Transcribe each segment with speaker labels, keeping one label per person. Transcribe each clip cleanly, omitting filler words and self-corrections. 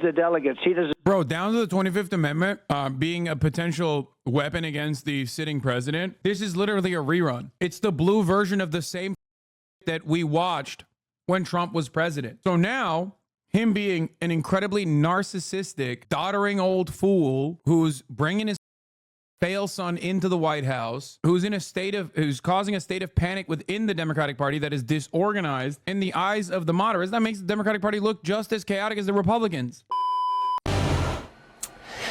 Speaker 1: the delegates. He doesn't.
Speaker 2: Bro, down to the 25th Amendment being a potential weapon against the sitting president. This is literally a rerun. It's the blue version of the same that we watched when Trump was president. So now, him being an incredibly narcissistic, doddering old fool who's bringing his fail son into the White House, who's causing a state of panic within the Democratic Party that is disorganized in the eyes of the moderates, that makes the Democratic Party look just as chaotic as the Republicans.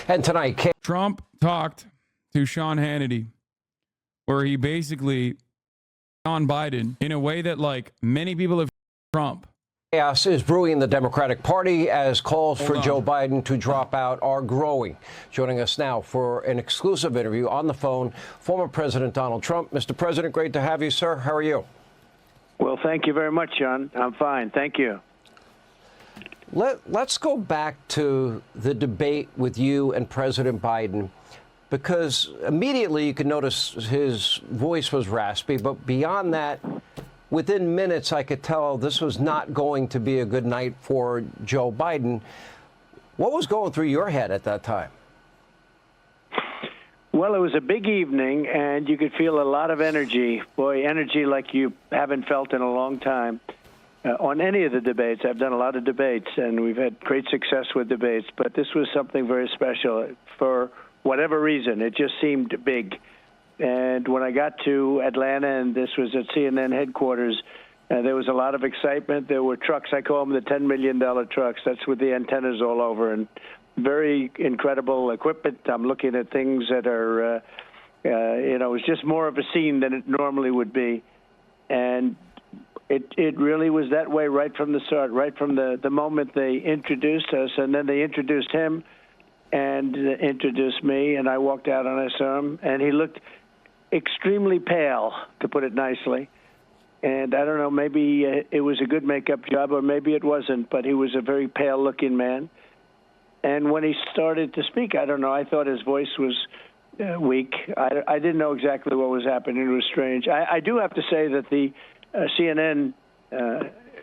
Speaker 3: And tonight,
Speaker 2: Trump talked to Sean Hannity, where he basically on Biden in a way that, like, many people have Trump.
Speaker 3: chaos is brewing in the Democratic Party as calls for Joe Biden to drop out are growing. Joining us now for an exclusive interview on the phone, former President Donald Trump. Mr. President, great to have you, sir. How are you?
Speaker 1: Well, thank you very much, John. I'm fine. Thank you.
Speaker 3: Let's go back to the debate with you and President Biden, because immediately you could notice his voice was raspy. But beyond that, within minutes, I could tell this was not going to be a good night for Joe Biden. What was going through your head at that time?
Speaker 1: Well, it was a big evening, and you could feel a lot of energy. Boy, energy like you haven't felt in a long time. On any of the debates, I've done a lot of debates, and we've had great success with debates, but this was something very special. For whatever reason, it just seemed big. And when I got to Atlanta, and this was at CNN headquarters, there was a lot of excitement. There were trucks. I call them the $10 million trucks. That's with the antennas all over, and very incredible equipment. I'm looking at things that are, it was just more of a scene than it normally would be. And it really was that way right from the start, right from the moment they introduced us, and then they introduced him and introduced me, and I walked out and I saw him, and he looked extremely pale, to put it nicely. And I don't know, maybe it was a good makeup job or maybe it wasn't, but he was a very pale-looking man. And when he started to speak, I don't know, I thought his voice was weak. I didn't know exactly what was happening. It was strange. I do have to say that the CNN,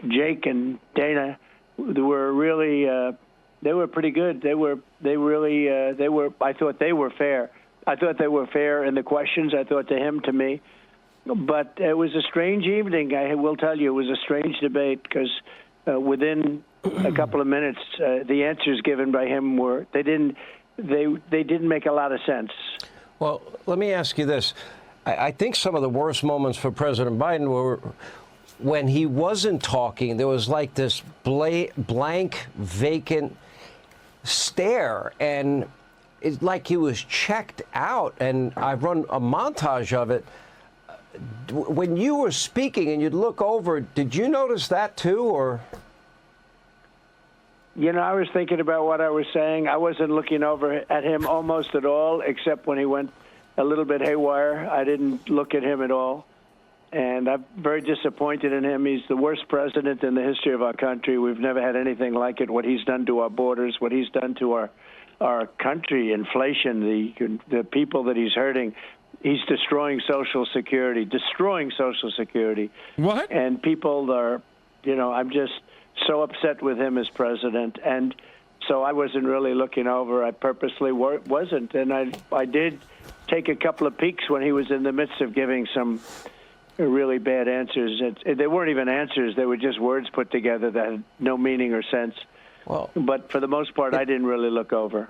Speaker 1: Jake and Dana, they were really, they were pretty good. I thought they were fair. I thought they were fair in the questions. I thought to him, to me. But it was a strange evening. I will tell you, it was a strange debate because within a couple of minutes, the answers given by him they didn't make a lot of sense.
Speaker 3: Well, let me ask you this. I think some of the worst moments for President Biden were when he wasn't talking. There was like this blank, vacant stare, and it's like he was checked out. And I've run a montage of it. When you were speaking and you'd look over, did you notice that too, or?
Speaker 1: I was thinking about what I was saying. I wasn't looking over at him almost at all, except when he went a little bit haywire. I didn't look at him at all. And I'm very disappointed in him. He's the worst president in the history of our country. We've never had anything like it, what he's done to our borders, what he's done to our country, inflation, the people that he's hurting. He's destroying Social Security.
Speaker 2: What?
Speaker 1: And people are, I'm just so upset with him as president. And so I wasn't really looking over. I purposely wasn't. And I did take a couple of peeks when he was in the midst of giving some really bad answers. They weren't even answers. They were just words put together that had no meaning or sense.
Speaker 3: Well,
Speaker 1: but for the most part, I didn't really look over.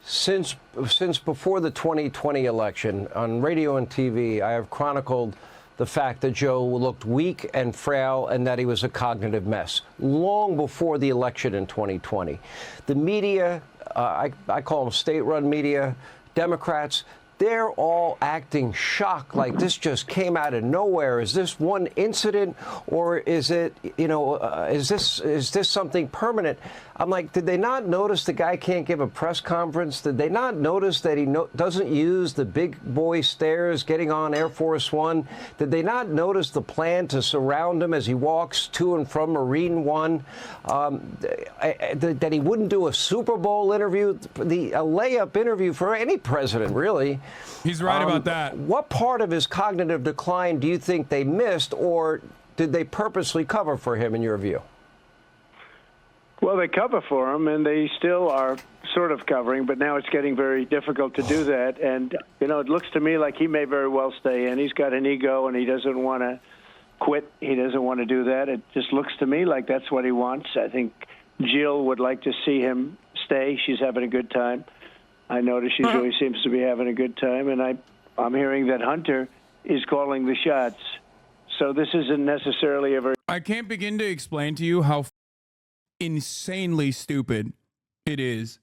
Speaker 3: Since before the 2020 election, on radio and TV, I have chronicled the fact that Joe looked weak and frail and that he was a cognitive mess, long before the election in 2020. The media, I call them state-run media, Democrats, they're all acting shocked, like this just came out of nowhere. Is this one incident, or is it, is this something permanent? I'm like, did they not notice the guy can't give a press conference? Did they not notice that he doesn't use the big boy stairs getting on Air Force One? Did they not notice the plan to surround him as he walks to and from Marine One? That he wouldn't do a Super Bowl interview, a layup interview for any president, really.
Speaker 2: He's right about that.
Speaker 3: What part of his cognitive decline do you think they missed, or did they purposely cover for him, in your view?
Speaker 1: Well, they cover for him, and they still are sort of covering, but now it's getting very difficult to do that. And, you know, it looks to me like he may very well stay in. He's got an ego, and he doesn't want to quit. He doesn't want to do that. It just looks to me like that's what he wants. I think Jill would like to see him stay. She's having a good time. I notice she really seems to be having a good time, and I'm hearing that Hunter is calling the shots. So this isn't necessarily a very...
Speaker 2: I can't begin to explain to you how insanely stupid it is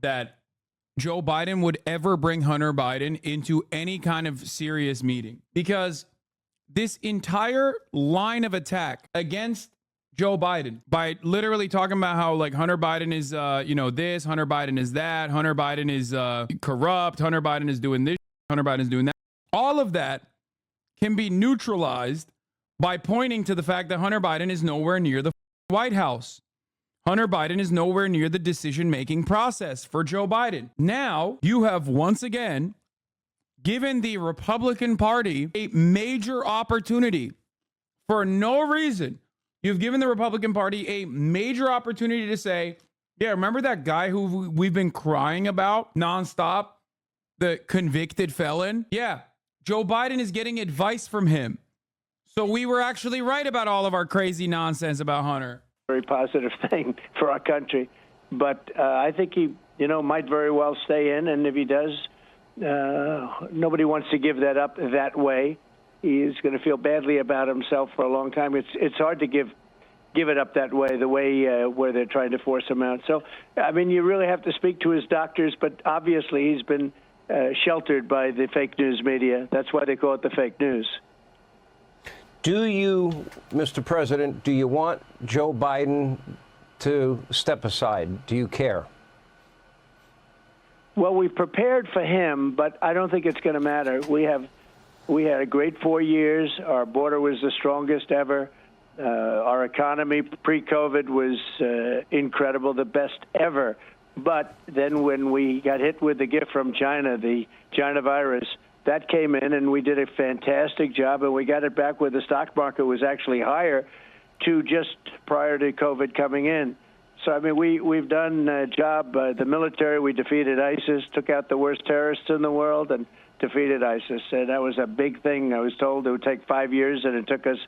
Speaker 2: that Joe Biden would ever bring Hunter Biden into any kind of serious meeting, because this entire line of attack against Joe Biden by literally talking about how like Hunter Biden is, this, Hunter Biden is that, Hunter Biden is corrupt, Hunter Biden is doing this, Hunter Biden is doing that. All of that can be neutralized by pointing to the fact that Hunter Biden is nowhere near the White House. Hunter Biden is nowhere near the decision-making process for Joe Biden. Now, you have once again given the Republican Party a major opportunity for no reason. You've given the Republican Party a major opportunity to say, yeah, remember that guy who we've been crying about nonstop, the convicted felon? Yeah, Joe Biden is getting advice from him. So we were actually right about all of our crazy nonsense about Hunter.
Speaker 1: Very positive thing for our country. But I think he, might very well stay in. And if he does, nobody wants to give that up that way. He's going to feel badly about himself for a long time. It's hard to give it up that way, the way where they're trying to force him out. So, I mean, you really have to speak to his doctors. But obviously, he's been sheltered by the fake news media. That's why they call it the fake news.
Speaker 3: Do you, Mr. President, do you want Joe Biden to step aside? Do you care?
Speaker 1: Well, we've prepared for him, but I don't think it's going to matter. We had a great 4 years. Our border was the strongest ever. Our economy pre-COVID was incredible, the best ever. But then when we got hit with the gift from China, the China virus, that came in, and we did a fantastic job, and we got it back where the stock market was actually higher to just prior to COVID coming in. So, I mean, we've done a job. The military, we defeated ISIS, took out the worst terrorists in the world, and defeated ISIS. And that was a big thing. I was told it would take 5 years, and it took us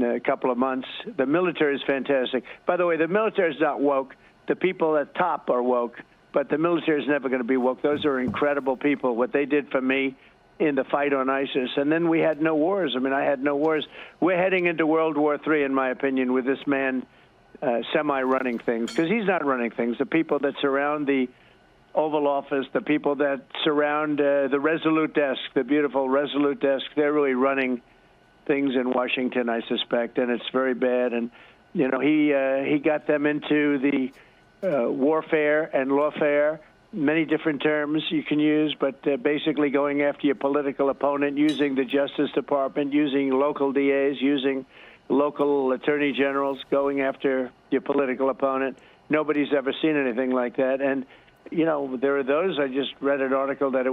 Speaker 1: a couple of months. The military is fantastic. By the way, the military is not woke. The people at top are woke, but the military is never going to be woke. Those are incredible people, what they did for me in the fight on ISIS. And then we had no wars. I mean, I had no wars. We're heading into World War III, in my opinion, with this man semi-running things, because he's not running things. The people that surround the Oval Office, the people that surround the Resolute desk, the beautiful Resolute desk, they're really running things in Washington, I suspect, and it's very bad. And, he got them into the warfare and lawfare, many different terms you can use, but basically going after your political opponent, using the Justice Department, using local DAs, using local attorney generals, going after your political opponent. Nobody's ever seen anything like that. And, there are those. I just read an article that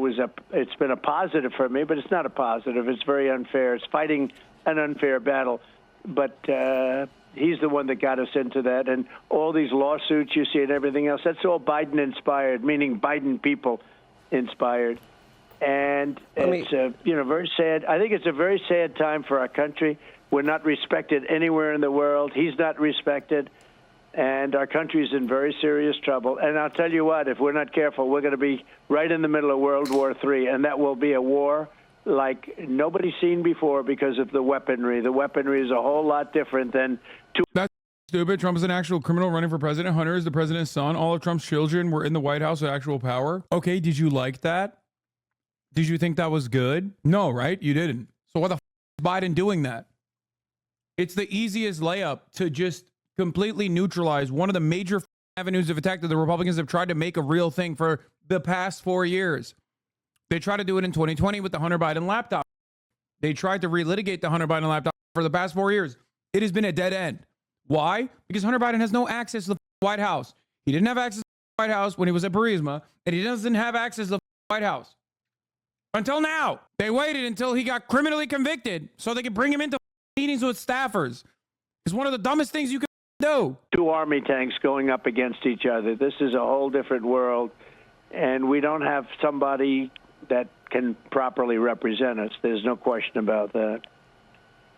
Speaker 1: it's been a positive for me, but it's not a positive. It's very unfair. It's fighting an unfair battle. But he's the one that got us into that. And all these lawsuits you see and everything else, that's all Biden-inspired, meaning Biden people inspired. And it's very sad. I think it's a very sad time for our country. We're not respected anywhere in the world. He's not respected. And our country is in very serious trouble. And I'll tell you what, if we're not careful, we're going to be right in the middle of World War III. And that will be a war like nobody's seen before because of the weaponry. The weaponry is a whole lot different than...
Speaker 2: That's stupid. Trump is an actual criminal running for president. Hunter is the president's son. All of Trump's children were in the White House with actual power. Okay, did you like that? Did you think that was good? No, right? You didn't. So why the is Biden doing that? It's the easiest layup to just completely neutralize one of the major avenues of attack that the Republicans have tried to make a real thing for the past 4 years. They tried to do it in 2020 with the Hunter Biden laptop. They tried to relitigate the Hunter Biden laptop for the past 4 years. It has been a dead end. Why? Because Hunter Biden has no access to the White House. He didn't have access to the White House when he was at Burisma, and he doesn't have access to the White House. Until now. They waited until he got criminally convicted so they could bring him into meetings with staffers. It's one of the dumbest things you can do?
Speaker 1: Two army tanks going up against each other. This is a whole different world, and we don't have somebody that can properly represent us. There's no question about that.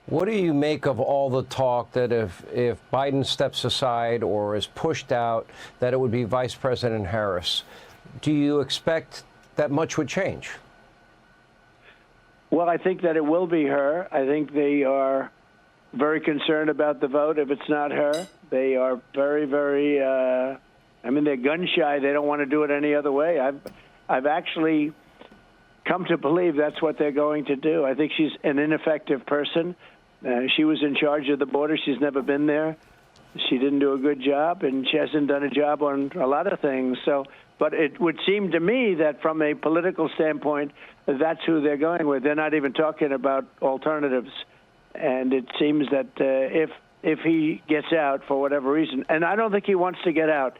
Speaker 3: What do you make of all the talk that if Biden steps aside or is pushed out, that it would be Vice President Harris? Do you expect that much would change?
Speaker 1: Well, I think that it will be her. I think they are very concerned about the vote if it's not her. They are very, very, they're gun shy. They don't want to do it any other way. I've actually come to believe that's what they're going to do. I think she's an ineffective person. She was in charge of the border. She's never been there. She didn't do a good job, and she hasn't done a job on a lot of things. So, but it would seem to me that from a political standpoint, that's who they're going with. They're not even talking about alternatives. And it seems that if he gets out for whatever reason, and I don't think he wants to get out,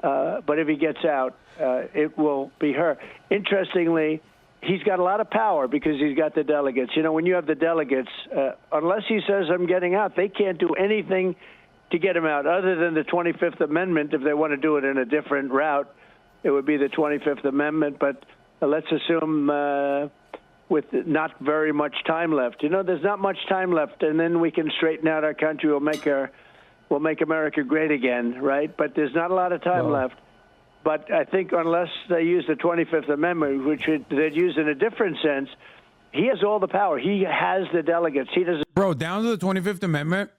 Speaker 1: but if he gets out, it will be her. Interestingly, he's got a lot of power because he's got the delegates. You know, when you have the delegates, unless he says I'm getting out, they can't do anything to get him out other than the 25th Amendment. If they want to do it in a different route, it would be the 25th Amendment. But let's assume with not very much time left. You know, there's not much time left, and then we can straighten out our country. We'll make America great again, right? But there's not a lot of time left. But I think unless they use the 25th Amendment, which they'd use in a different sense, he has all the power. He has the delegates. He doesn't.
Speaker 2: Bro, down to the 25th Amendment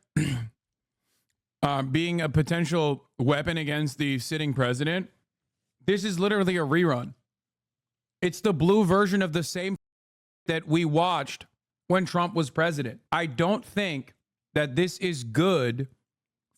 Speaker 2: being a potential weapon against the sitting president. This is literally a rerun. It's the blue version of the same that we watched when Trump was president. I don't think that this is good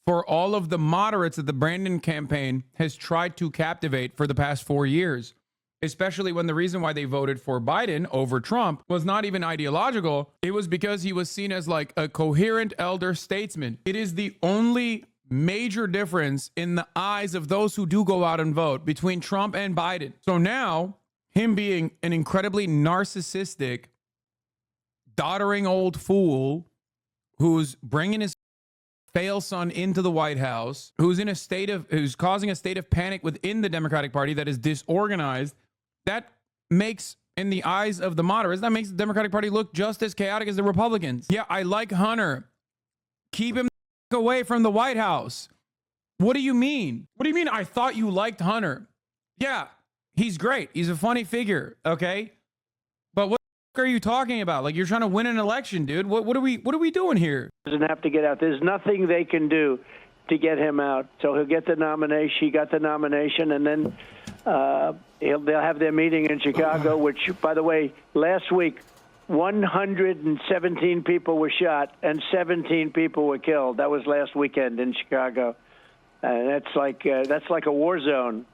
Speaker 2: for all of the moderates that the Brandon campaign has tried to captivate for the past 4 years, especially when the reason why they voted for Biden over Trump was not even ideological. It was because he was seen as like a coherent elder statesman. It is the only major difference in the eyes of those who do go out and vote between Trump and Biden. So now, him being an incredibly narcissistic, doddering old fool who's bringing his fail son into the White House, who's causing a state of panic within the Democratic Party that is disorganized, that makes, in the eyes of the moderates, that makes the Democratic Party look just as chaotic as the Republicans. Yeah, I like Hunter. Keep him away from the White House. What do you mean? What do you mean I thought you liked Hunter? Yeah, he's great. He's a funny figure, okay? But what are you talking about? Like, you're trying to win an election, dude. What are we doing here?
Speaker 1: Doesn't have to get out. There's nothing they can do to get him out. So he'll get the nomination. He got the nomination, and then they'll have their meeting in Chicago, which, by the way, last week, 117 people were shot and 17 people were killed. That was last weekend in Chicago. That's like a war zone.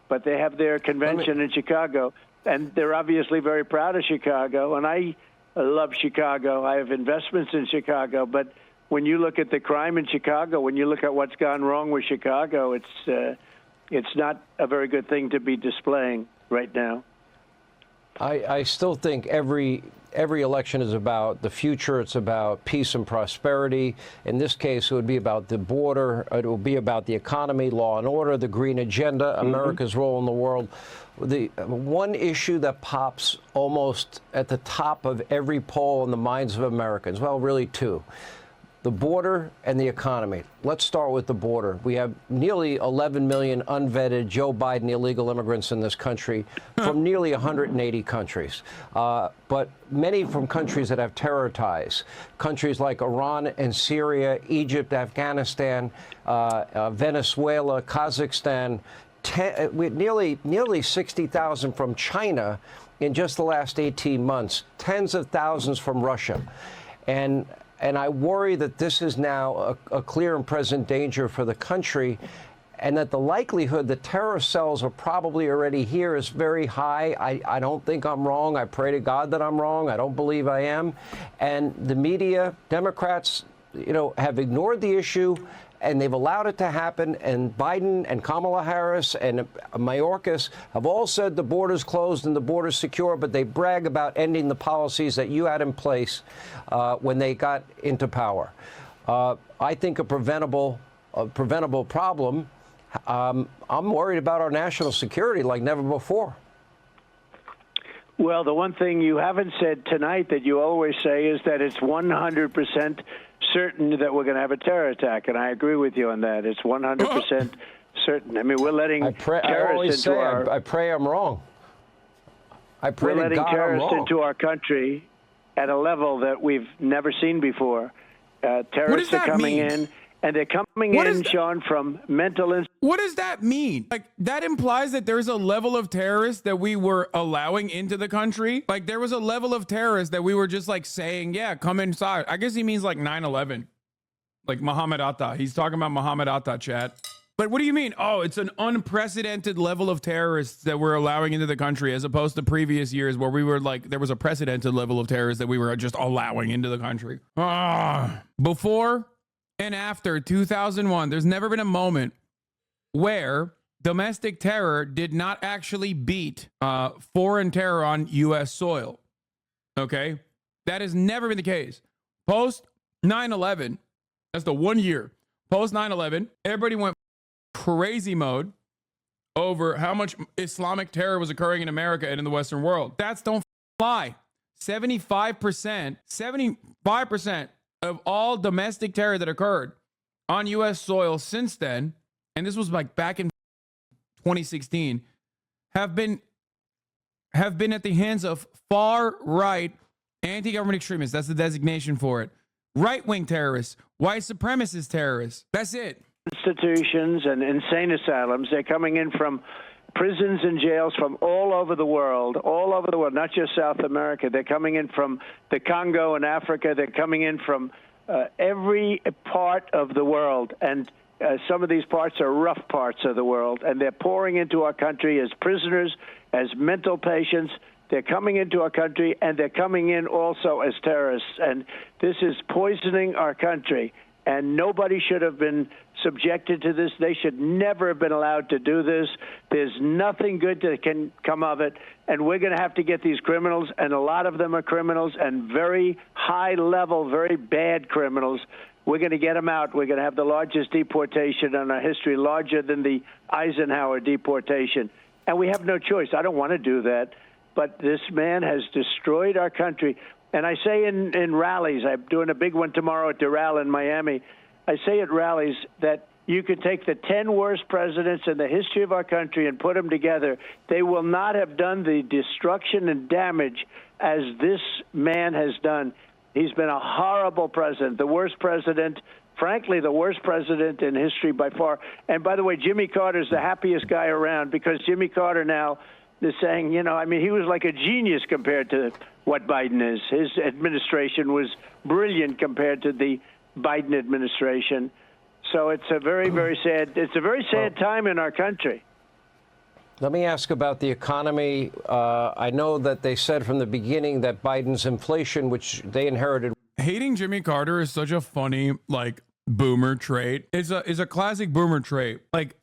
Speaker 1: But they have their convention in Chicago, and they're obviously very proud of Chicago. And I love Chicago. I have investments in Chicago. But when you look at the crime in Chicago, when you look at what's gone wrong with Chicago, it's not a very good thing to be displaying right now.
Speaker 3: I still think every election is about the future. It's about peace and prosperity. In this case, it would be about the border. It will be about the economy, law and order, the green agenda, America's role in the world. The one issue that pops almost at the top of every poll in the minds of Americans, well, really two: the border and the economy. Let's start with the border. We have nearly 11 million unvetted Joe Biden illegal immigrants in this country from nearly 180 countries, but many from countries that have terror ties, countries like Iran and Syria, Egypt, Afghanistan, Venezuela, Kazakhstan, with nearly 60,000 from China in just the last 18 months, tens of thousands from Russia. And I worry that this is now a clear and present danger for the country, and that the likelihood that terrorist cells are probably already here is very high. I don't think I'm wrong. I pray to God that I'm wrong. I don't believe I am. And the media, Democrats, have ignored the issue, and they've allowed it to happen. And Biden and Kamala Harris and Mayorkas have all said the border's closed and the border's secure, but they brag about ending the policies that you had in place when they got into power. I think a preventable preventable problem, I'm worried about our national security like never before.
Speaker 1: Well, the one thing you haven't said tonight that you always say is that it's 100% certain that we're going to have a terror attack, and I agree with you on that. It's 100% certain. I mean, we're letting terrorists into our...
Speaker 3: I pray I'm wrong. I pray
Speaker 1: we're letting
Speaker 3: to God
Speaker 1: terrorists
Speaker 3: I'm wrong.
Speaker 1: into our country at a level that we've never seen before. Terrorists are coming in, and they're coming in, Sean, from mental...
Speaker 2: What does that mean? Like, that implies that there's a level of terrorists that we were allowing into the country. Like, there was a level of terrorists that we were just like saying, yeah, come inside. I guess he means like 9/11, like Muhammad Atta. He's talking about Muhammad Atta, chat. But what do you mean? Oh, it's an unprecedented level of terrorists that we're allowing into the country, as opposed to previous years where we were like, there was a precedented level of terrorists that we were just allowing into the country. Before and after 2001, there's never been a moment where domestic terror did not actually beat foreign terror on U.S. soil. Okay? That has never been the case. Post 9/11, that's the 1 year. Post 9/11, everybody went crazy mode over how much Islamic terror was occurring in America and in the Western world. That's don't lie. 75% of all domestic terror that occurred on U.S. soil since then, and this was like back in 2016, have been at the hands of far-right anti-government extremists. That's the designation for it. Right-wing terrorists, white supremacist terrorists. That's it.
Speaker 1: Institutions and insane asylums. They're coming in from prisons and jails from all over the world, not just South America. They're coming in from the Congo and Africa. They're coming in from every part of the world. And some of these parts are rough parts of the world, and they're pouring into our country as prisoners, as mental patients. They're coming into our country, and they're coming in also as terrorists. And this is poisoning our country, and nobody should have been subjected to this. They should never have been allowed to do this. There's nothing good that can come of it, and we're going to have to get these criminals, and a lot of them are criminals, and very high-level, very bad criminals. We're going to get them out. We're going to have the largest deportation in our history, larger than the Eisenhower deportation. And we have no choice. I don't want to do that. But this man has destroyed our country. And I say in rallies, I'm doing a big one tomorrow at Doral in Miami, I say at rallies that you could take the 10 worst presidents in the history of our country and put them together. They will not have done the destruction and damage as this man has done. He's been a horrible president, the worst president, frankly, the worst president in history by far. And by the way, Jimmy Carter's the happiest guy around, because Jimmy Carter now is saying, you know, I mean, he was like a genius compared to what Biden is. His administration was brilliant compared to the Biden administration. So it's a very, very sad, time in our country.
Speaker 3: Let me ask about the economy. I know that they said from the beginning that Biden's inflation, which they inherited.
Speaker 2: Hating Jimmy Carter is such a funny, like, boomer trait. It's a classic boomer trait. Like,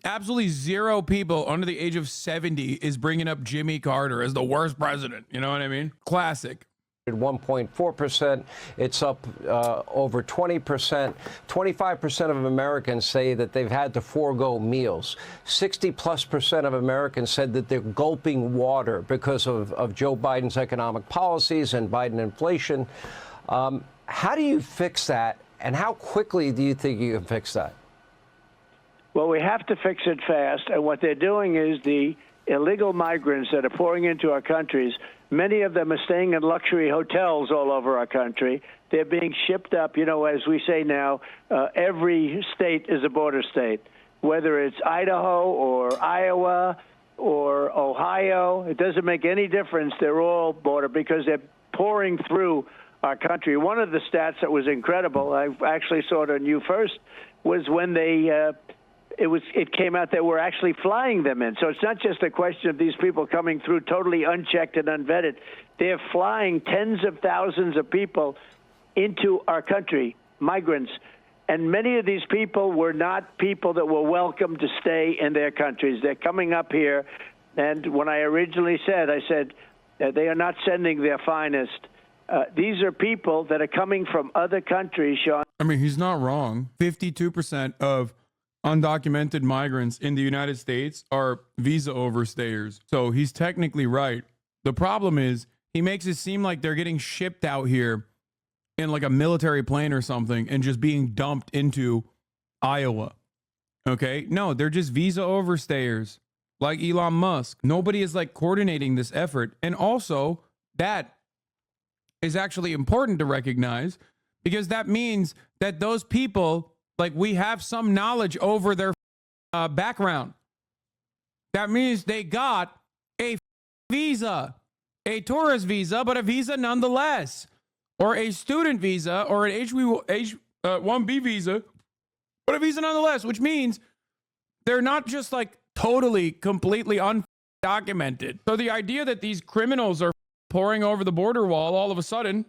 Speaker 2: absolutely zero people under the age of 70 is bringing up Jimmy Carter as the worst president. You know what I mean? Classic.
Speaker 3: 1.4%. It's up over 20%. 25% of Americans say that they've had to forego meals. 60+% of Americans said that they're gulping water because of Joe Biden's economic policies and Biden inflation. How do you fix that? And how quickly do you think you can fix that?
Speaker 1: Well, we have to fix it fast. And what they're doing is the illegal migrants that are pouring into our countries, many of them are staying in luxury hotels all over our country. They're being shipped up. You know, as we say now, every state is a border state, whether it's Idaho or Iowa or Ohio. It doesn't make any difference. They're all border because they're pouring through our country. One of the stats that was incredible, I actually saw it on You First, was when they it came out that we're actually flying them in. So it's not just a question of these people coming through totally unchecked and unvetted. They're flying tens of thousands of people into our country, migrants. And many of these people were not people that were welcome to stay in their countries. They're coming up here. And when I originally said, I said, they are not sending their finest. These are people that are coming from other countries, Sean.
Speaker 2: I mean, he's not wrong. 52% of undocumented migrants in the United States are visa overstayers. So he's technically right. The problem is he makes it seem like they're getting shipped out here in like a military plane or something and just being dumped into Iowa. Okay? No, they're just visa overstayers like Elon Musk. Nobody is like coordinating this effort. And also, that is actually important to recognize because that means that those people, like, we have some knowledge over their background. That means they got a visa, a tourist visa, but a visa nonetheless, or a student visa, or an H-1B visa, but a visa nonetheless, which means they're not just like totally, completely undocumented. So the idea that these criminals are pouring over the border wall all of a sudden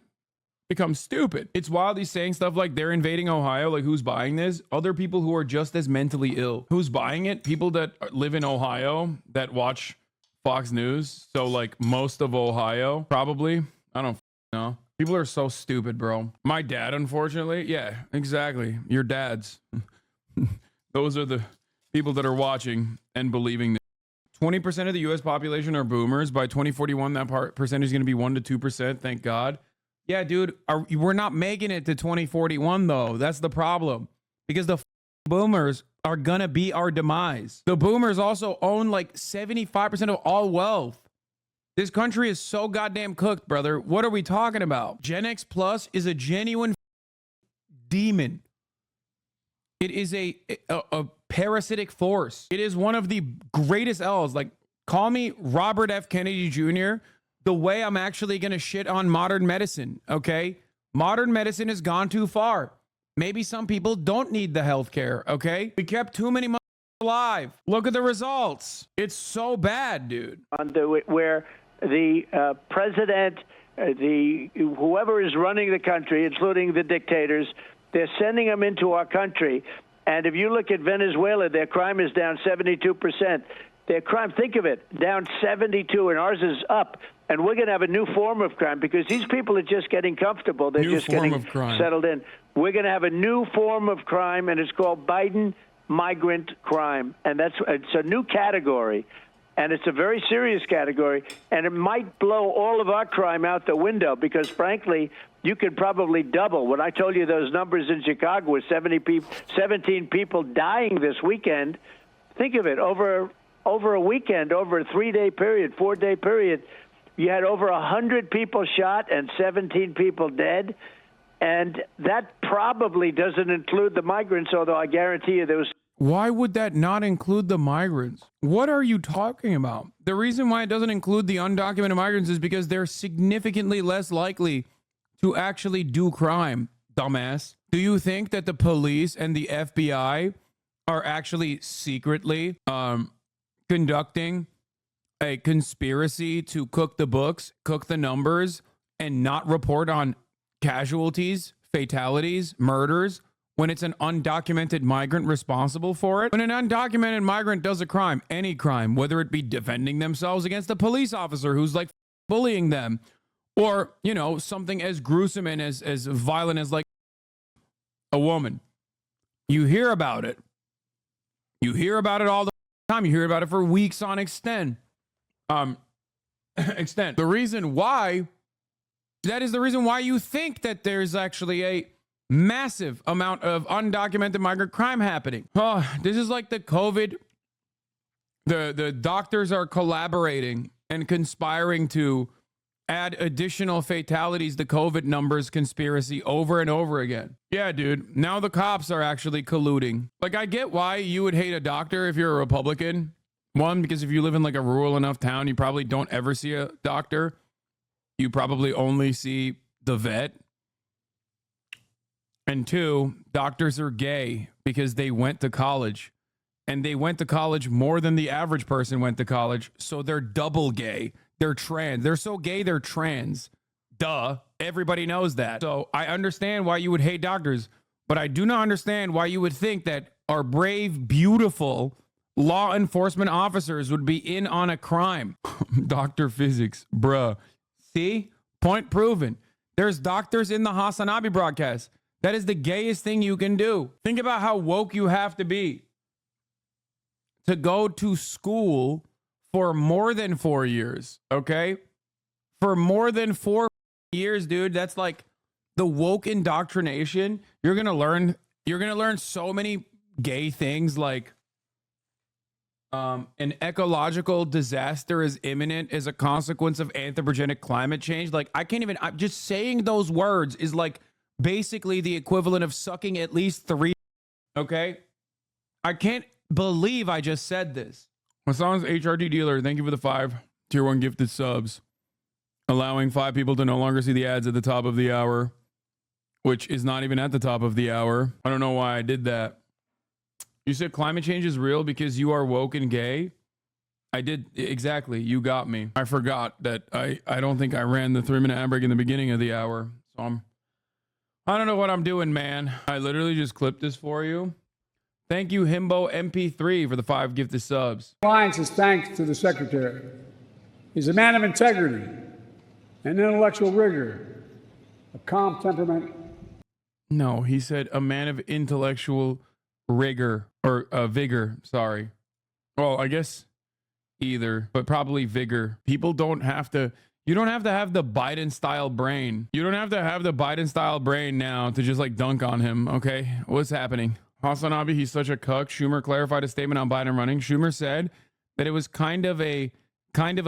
Speaker 2: becomes stupid. It's wild he's saying stuff like they're invading Ohio. Like, who's buying this? Other people who are just as mentally ill. Who's buying it? People that live in Ohio that watch Fox News. So like most of Ohio, probably. I don't know. People are so stupid, bro. My dad, unfortunately. Yeah, exactly. Your dads. Those are the people that are watching and believing this. 20% of the U.S. population are boomers. By 2041, that percentage is going to be 1 to 2%. Thank God. Yeah, dude, we're not making it to 2041, though. That's the problem. Because the boomers are going to be our demise. The boomers also own like 75% of all wealth. This country is so goddamn cooked, brother. What are we talking about? Gen X Plus is a genuine demon. It is a parasitic force. It is one of the greatest L's. Like, call me Robert F. Kennedy Jr., the way I'm actually going to shit on modern medicine, okay? Modern medicine has gone too far. Maybe some people don't need the healthcare, okay? We kept too many alive. Look at the results. It's so bad, dude.
Speaker 1: Where the president, whoever is running the country, including the dictators, they're sending them into our country. And if you look at Venezuela, their crime is down 72%. Their crime, think of it, down 72, and ours is up. And we're going to have a new form of crime because these people are just getting comfortable. They're just getting settled in. We're going to have a new form of crime, and it's called Biden migrant crime. And it's a new category, and it's a very serious category. And it might blow all of our crime out the window because, frankly, you could probably double. When I told you those numbers in Chicago with 17 people dying this weekend, think of it, over a weekend, over a 3-day period, 4-day period, you had over 100 people shot and 17 people dead. And that probably doesn't include the migrants, although I guarantee you there was.
Speaker 2: Why would that not include the migrants? What are you talking about? The reason why it doesn't include the undocumented migrants is because they're significantly less likely to actually do crime, dumbass. Do you think that the police and the FBI are actually secretly conducting a conspiracy to cook the books, cook the numbers, and not report on casualties, fatalities, murders, when it's an undocumented migrant responsible for it? When an undocumented migrant does a crime, any crime, whether it be defending themselves against a police officer who's like bullying them, or, you know, something as gruesome and as violent as like a woman, you hear about it. You hear about it all the time. You hear about it for weeks on extent. The reason why, that is the reason why you think that there's actually a massive amount of undocumented migrant crime happening. This is like the COVID. The doctors are collaborating and conspiring to add additional fatalities to COVID numbers conspiracy over and over again. Yeah, dude. Now the cops are actually colluding. Like, I get why you would hate a doctor if you're a Republican. One, because if you live in like a rural enough town, you probably don't ever see a doctor. You probably only see the vet. And two, doctors are gay because they went to college. And they went to college more than the average person went to college. So they're double gay. They're trans. They're so gay, they're trans. Duh. Everybody knows that. So I understand why you would hate doctors, but I do not understand why you would think that our brave, beautiful law enforcement officers would be in on a crime. Dr. Physics, bruh. See? Point proven. There's doctors in the Hasanabi broadcast That is the gayest thing you can do. Think about how woke you have to be to go to school for more than 4 years, okay? For more than 4 years, dude. That's like the woke indoctrination. You're gonna learn so many gay things, like an ecological disaster is imminent as a consequence of anthropogenic climate change. Like, I'm just saying those words is like basically the equivalent of sucking at least 3. Okay, I can't believe I just said this. Hasan's HRT dealer, thank you for the 5 tier 1 gifted subs, allowing 5 people to no longer see the ads at the top of the hour, which is not even at the top of the hour. I don't know why I did that. You said climate change is real because you are woke and gay. I did. Exactly. You got me. I forgot that I don't think I ran the 3-minute ad break in the beginning of the hour. So I don't know what I'm doing, man. I literally just clipped this for you. Thank you, Himbo MP3, for the 5 gifted subs.
Speaker 4: Alliance is thanks to the Secretary. He's a man of integrity and intellectual rigor, a calm temperament.
Speaker 2: No, he said a man of intellectual rigor, or vigor, sorry. Well, I guess either, but probably vigor. People don't have to, you don't have to have the Biden style brain. You don't have to have the Biden style brain now to just like dunk on him, okay? What's happening? Hasanabi, he's such a cuck. Schumer clarified a statement on Biden running. Schumer said that it was kind of a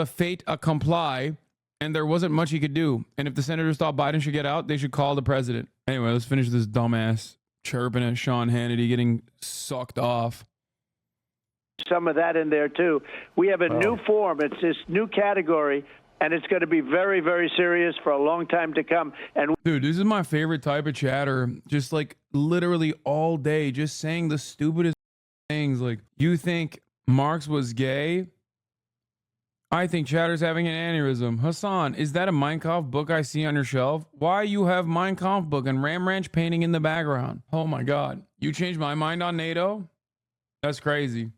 Speaker 2: fait accompli, and there wasn't much he could do. And if the senators thought Biden should get out, they should call the president. Anyway, let's finish this dumbass chirping at Sean Hannity getting sucked off.
Speaker 1: Some of that in there, too. We have a new form. It's this new category, and it's going to be very, very serious for a long time to come. And
Speaker 2: dude, this is my favorite type of chatter. Just like literally all day, just saying the stupidest things. Like, you think Marx was gay? I think Chatter's having an aneurysm. Hasan, is that a Mein Kampf book I see on your shelf? Why you have Mein Kampf book and Ram Ranch painting in the background? Oh my God. You changed my mind on NATO? That's crazy.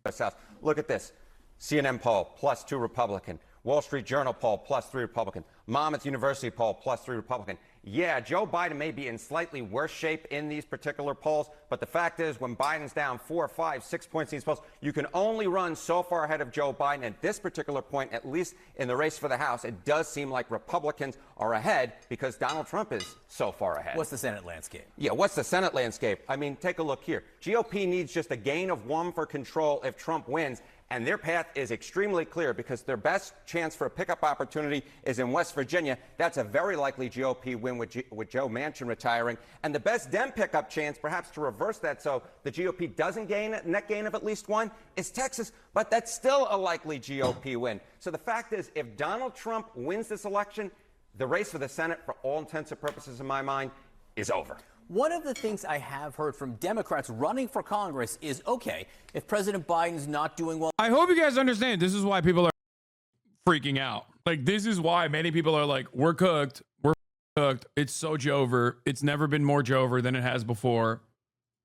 Speaker 5: Look at this. CNN poll, +2 Republican. Wall Street Journal poll, +3 Republican. Monmouth University poll, +3 Republican. Yeah, Joe Biden may be in slightly worse shape in these particular polls, but the fact is when Biden's down 4, 5, 6 points in these polls, you can only run so far ahead of Joe Biden. At this particular point, at least in the race for the House, it does seem like Republicans are ahead because Donald Trump is so far ahead.
Speaker 6: What's the Senate landscape?
Speaker 5: Yeah, what's the Senate landscape? I mean, take a look here. GOP needs just a gain of 1 for control if Trump wins. And their path is extremely clear because their best chance for a pickup opportunity is in West Virginia. That's a very likely GOP win with Joe Manchin retiring. And the best Dem pickup chance, perhaps to reverse that so the GOP doesn't gain a net gain of at least 1, is Texas. But that's still a likely GOP win. So the fact is, if Donald Trump wins this election, the race for the Senate, for all intents and purposes in my mind, is over.
Speaker 6: One of the things I have heard from Democrats running for Congress is, okay, if President Biden's not doing well.
Speaker 2: I hope you guys understand this is why people are freaking out. Like, this is why many people are like, we're cooked. We're cooked. It's so Jover. It's never been more Jover than it has before.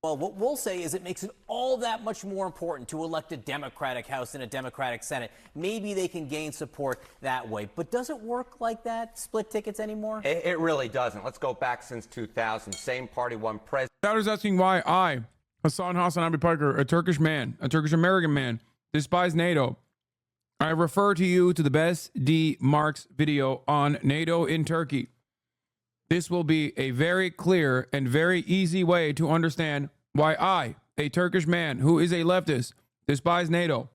Speaker 6: Well, what we'll say is it makes it all that much more important to elect a Democratic House and a Democratic Senate. Maybe they can gain support that way. But does it work like that, split tickets anymore?
Speaker 5: It really doesn't. Let's go back since 2000. Same party won president.
Speaker 2: Is asking why I, Hasanabi Piker, a Turkish man, a Turkish American man, despise NATO. I refer to you to the best D Marx video on NATO in Turkey. This will be a very clear and very easy way to understand why I, a Turkish man who is a leftist, despise NATO.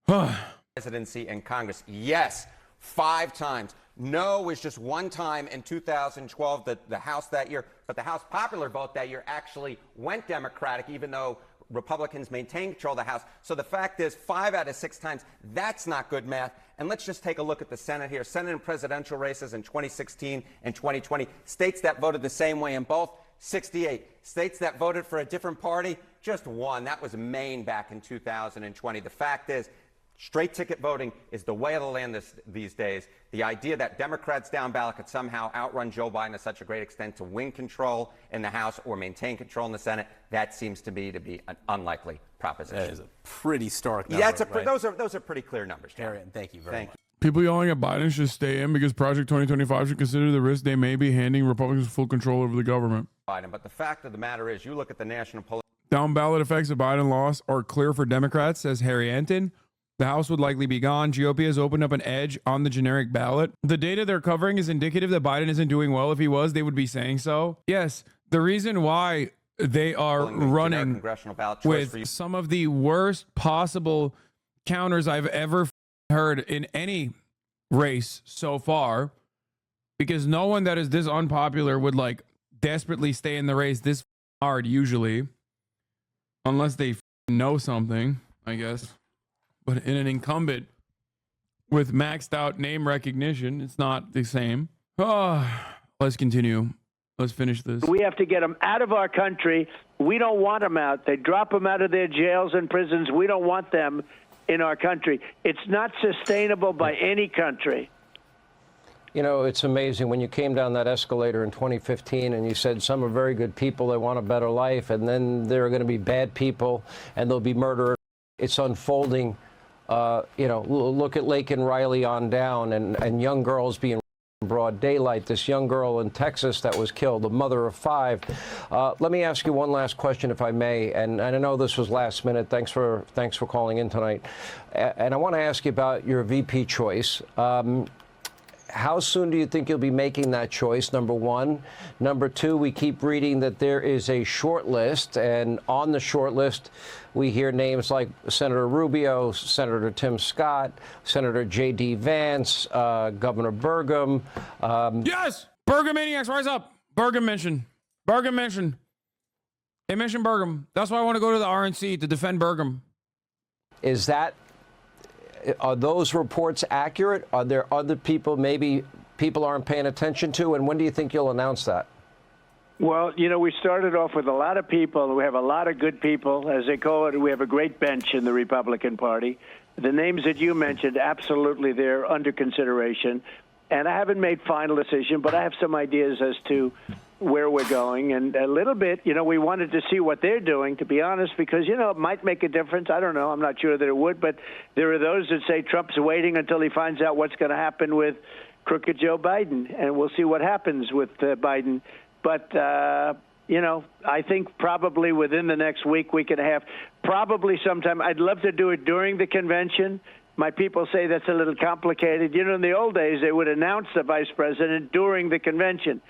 Speaker 5: Presidency and Congress. Yes, 5 times. No was just 1 time in 2012, the House that year. But the House popular vote that year actually went Democratic, even though Republicans maintained control of the House. So the fact is 5 out of 6 times, that's not good math. And let's just take a look at the Senate here. Senate and presidential races in 2016 and 2020. States that voted the same way in both, 68. States that voted for a different party, just 1. That was Maine back in 2020. The fact is, straight ticket voting is the way of the land these days. The idea that Democrats down ballot could somehow outrun Joe Biden to such a great extent to win control in the House or maintain control in the Senate, that seems to be an unlikely proposition.
Speaker 6: That is a pretty stark number.
Speaker 5: Yeah,
Speaker 6: right?
Speaker 5: those are pretty clear numbers, John.
Speaker 6: Harriet, thank you very much.
Speaker 2: People yelling at Biden should stay in because Project 2025 should consider the risk they may be handing Republicans full control over the government.
Speaker 5: Biden. But the fact of the matter is, you look at the national poll.
Speaker 2: Down ballot effects of Biden loss are clear for Democrats, says Harry Anton. The House would likely be gone. GOP has opened up an edge on the generic ballot. The data they're covering is indicative that Biden isn't doing well. If he was, they would be saying so. Yes, the reason why they are running with some of the worst possible counters I've ever heard in any race so far, because no one that is this unpopular would like desperately stay in the race this hard usually, unless they know something, I guess. But in an incumbent with maxed out name recognition, it's not the same. Let's continue. Let's finish this.
Speaker 1: We have to get them out of our country. We don't want them out. They drop them out of their jails and prisons. We don't want them in our country. It's not sustainable by any country.
Speaker 3: You know, it's amazing when you came down that escalator in 2015 and you said some are very good people, they want a better life, and then there are going to be bad people and they'll be murdered. It's unfolding. You know, look at Lake and Riley on down, and young girls being in broad daylight. This young girl in Texas that was killed, a mother of 5. Let me ask you one last question, if I may. And I know this was last minute. Thanks for calling in tonight. And I want to ask you about your VP choice. How soon do you think you'll be making that choice, number one? Number two, we keep reading that there is a short list, and on the short list, we hear names like Senator Rubio, Senator Tim Scott, Senator J.D. Vance, Governor Burgum.
Speaker 2: Yes! Burgum maniacs, rise up. Burgum mentioned. Burgum mentioned. They mentioned Burgum. That's why I want to go to the RNC to defend Burgum.
Speaker 3: Are those reports accurate? Are there other people maybe people aren't paying attention to? And when do you think you'll announce that?
Speaker 1: Well, you know, we started off with a lot of people. We have a lot of good people. As they call it, we have a great bench in the Republican Party. The names that you mentioned, absolutely, they're under consideration. And I haven't made final decision, but I have some ideas as to where we're going. And a little bit, you know, we wanted to see what they're doing, to be honest, because, you know, it might make a difference. I don't know. I'm not sure that it would. But there are those that say Trump's waiting until he finds out what's going to happen with crooked Joe Biden. And we'll see what happens with Biden. But, you know, I think probably within the next week and a half, probably sometime. I'd love to do it during the convention. My people say that's a little complicated. You know, in the old days, they would announce the vice president during the convention.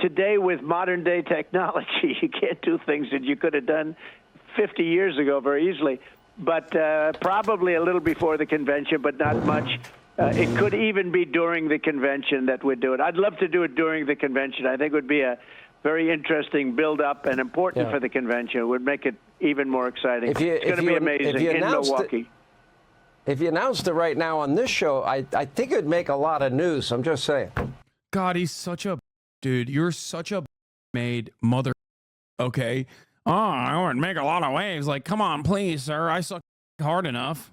Speaker 1: Today, with modern-day technology, you can't do things that you could have done 50 years ago very easily. But probably a little before the convention, but not much. It could even be during the convention that we'd do it. I'd love to do it during the convention. I think it would be a very interesting build-up and important for the convention. It would make it even more exciting. It's going to be amazing in Milwaukee.
Speaker 3: If you announced it right now on this show, I think it would make a lot of news. I'm just saying.
Speaker 2: God, he's such a dude. You're such a made mother. Okay. Oh, I would make a lot of waves. Like, come on, please, sir. I suck hard enough.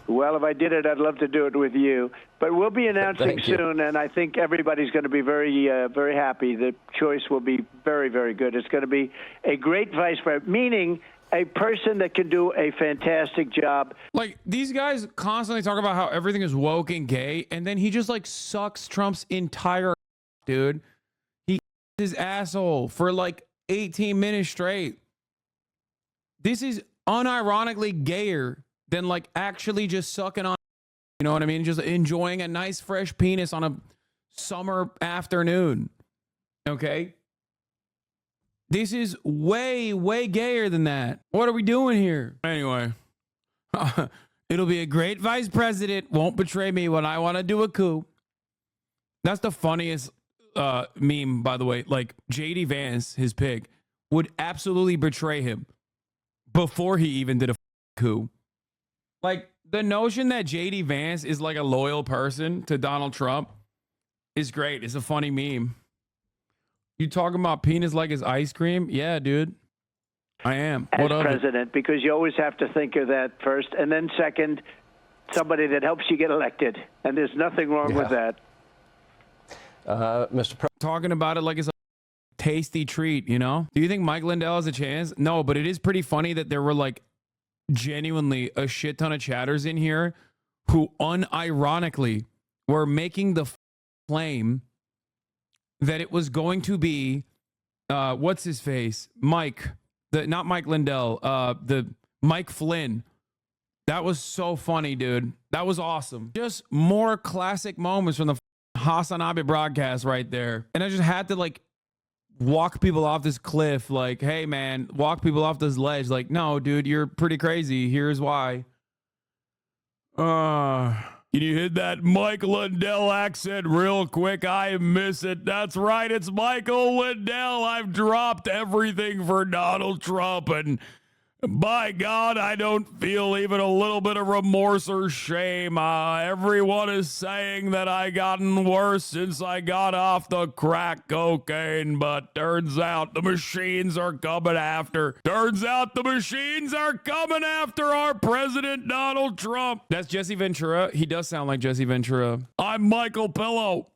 Speaker 1: Well, if I did it, I'd love to do it with you. But we'll be announcing soon, and I think everybody's going to be very, very happy. The choice will be very, very good. It's going to be a great vice president, meaning a person that can do a fantastic job.
Speaker 2: Like, these guys constantly talk about how everything is woke and gay, and then he just, like, sucks Trump's entire dude. He his asshole for, like, 18 minutes straight. This is unironically gayer than, like, actually just sucking on, you know what I mean? Just enjoying a nice, fresh penis on a summer afternoon. Okay? This is way, way gayer than that. What are we doing here? Anyway, it'll be a great vice president. Won't betray me when I want to do a coup. That's the funniest meme, by the way. Like, J.D. Vance, his pig, would absolutely betray him before he even did a coup. Like, the notion that J.D. Vance is like a loyal person to Donald Trump is great. It's a funny meme. You talking about penis like his ice cream? Yeah, dude. I am.
Speaker 1: As president, because you always have to think of that first. And then second, somebody that helps you get elected. And there's nothing wrong with that.
Speaker 2: Talking about it like it's a tasty treat, you know? Do you think Mike Lindell has a chance? No, but it is pretty funny that there were, like, genuinely a shit ton of chatters in here who unironically were making the claim that it was going to be what's his face? Mike. Not Mike Lindell. The Mike Flynn. That was so funny, dude. That was awesome. Just more classic moments from the Hasanabi broadcast right there. And I just had to like walk people off this cliff. Like, hey man, walk people off this ledge. Like, no, dude, you're pretty crazy. Here's why. Can you hit that Mike Lindell accent real quick? I miss it. That's right. It's Michael Lindell. I've dropped everything for Donald Trump, and by God, I don't feel even a little bit of remorse or shame. Everyone is saying that I gotten worse since I got off the crack cocaine, but turns out the machines are coming after. Turns out the machines are coming after our president, Donald Trump. That's Jesse Ventura. He does sound like Jesse Ventura. I'm Michael Pillow.